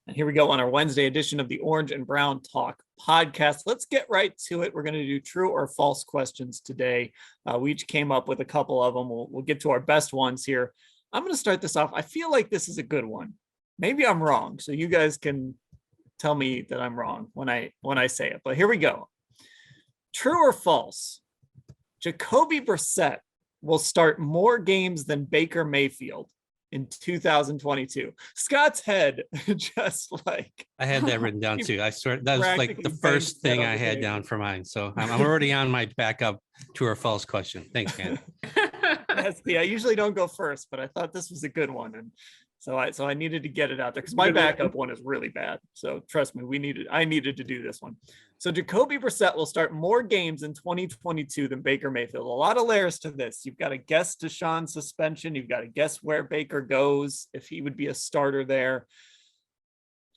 And here we go on our Wednesday edition of the Orange and Brown Talk podcast. Let's get right to it. We're going to do true or false questions today. We each came up with a couple of them. We'll get to our best ones here. I'm going to start this off. I feel like this is a good one. Maybe I'm wrong, so you guys can tell me that I'm wrong when I say it. But here we go. True or false? Jacoby Brissett will start more games than Baker Mayfield in 2022. Scott's head just like I had that written down too. I swear that was like the first thing I had down for mine. So I'm already on my backup true or false question. Thanks, man. I usually don't go first, but I thought this was a good one, and so I needed to get it out there because my backup one is really bad. So trust me, I needed to do this one. So Jacoby Brissett will start more games in 2022 than Baker Mayfield. A lot of layers to this. You've got to guess Deshaun's suspension. You've got to guess where Baker goes, if he would be a starter there.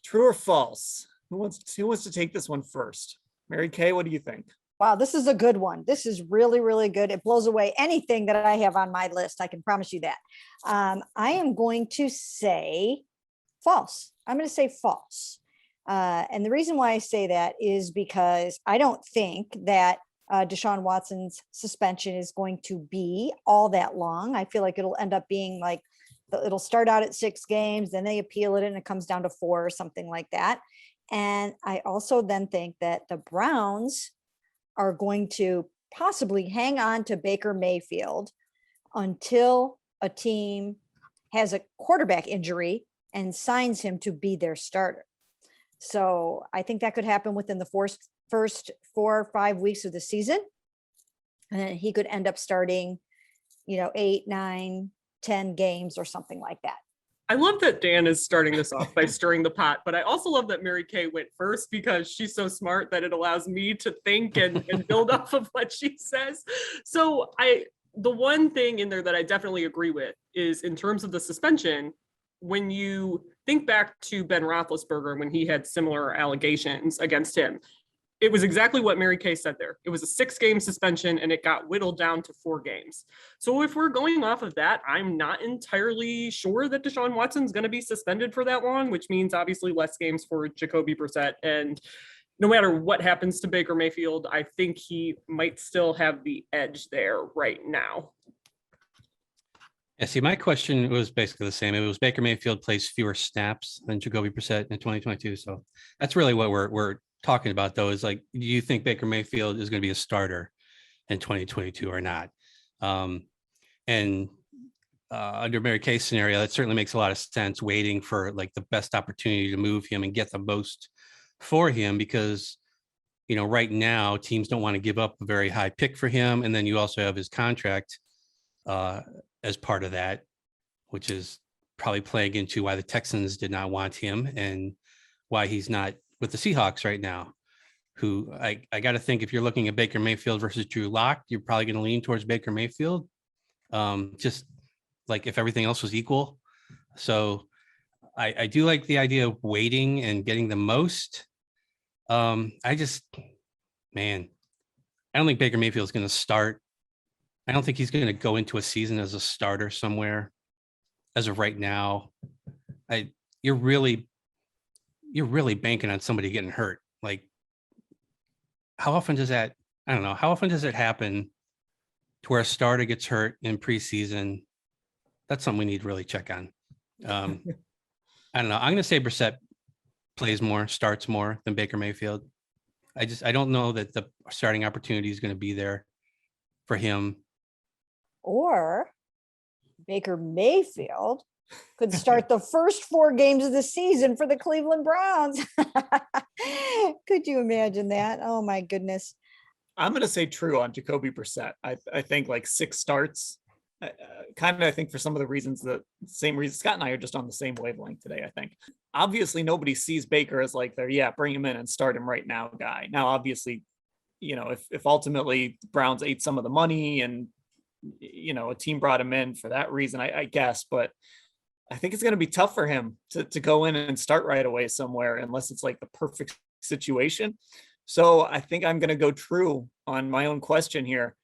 True or false? Who wants to take this one first? Mary Kay, what do you think? Wow, this is a good one. This is really, really good. It blows away anything that I have on my list. I can promise you that. I am going to say false. I'm going to say false. And the reason why I say that is because I don't think that Deshaun Watson's suspension is going to be all that long. I feel like it'll end up being like, it'll start out at 6 games, then they appeal it and it comes down to 4 or something like that. And I also then think that the Browns are going to possibly hang on to Baker Mayfield until a team has a quarterback injury and signs him to be their starter. So I think that could happen within the first 4 or 5 weeks of the season. And then he could end up starting, 8, 9, 10 games or something like that. I love that Dan is starting this off by stirring the pot, but I also love that Mary Kay went first because she's so smart that it allows me to think and build off of what she says. So the one thing in there that I definitely agree with is in terms of the suspension, when you think back to Ben Roethlisberger, when he had similar allegations against him, it was exactly what Mary Kay said there. It was a 6-game suspension and it got whittled down to 4 games. So if we're going off of that, I'm not entirely sure that Deshaun Watson's going to be suspended for that long, which means obviously less games for Jacoby Brissett. And no matter what happens to Baker Mayfield, I think he might still have the edge there right now. Yeah, see, my question was basically the same. It was Baker Mayfield plays fewer snaps than Jacoby Brissett in 2022. So that's really what we're talking about, though, is like, do you think Baker Mayfield is going to be a starter in 2022 or not? Under Mary Kay's scenario, that certainly makes a lot of sense, waiting for like the best opportunity to move him and get the most for him, because right now teams don't want to give up a very high pick for him, and then you also have his contract as part of that, which is probably playing into why the Texans did not want him and why he's not with the Seahawks right now, who I got to think, if you're looking at Baker Mayfield versus Drew Lock, you're probably going to lean towards Baker Mayfield, just like if everything else was equal. So I do like the idea of waiting and getting the most. I don't think Baker Mayfield is going to start. I don't think he's going to go into a season as a starter somewhere as of right now. You're really banking on somebody getting hurt. Like, how often does that, I don't know, how often does it happen to where a starter gets hurt in preseason? That's something we need to really check on. I don't know. I'm going to say Brissett plays more, starts more than Baker Mayfield. I don't know that the starting opportunity is going to be there for him. Or Baker Mayfield could start the first 4 games of the season for the Cleveland Browns. Could you imagine that? Oh my goodness. I'm going to say true on Jacoby Brissett. I think like 6 starts, I think for some of the reasons, the same reason Scott and I are just on the same wavelength today. I think obviously nobody sees Baker as like bring him in and start him right now guy. Now, obviously, if ultimately the Browns ate some of the money and, a team brought him in for that reason, I guess, but I think it's going to be tough for him to go in and start right away somewhere unless it's like the perfect situation. So I think I'm going to go true on my own question here.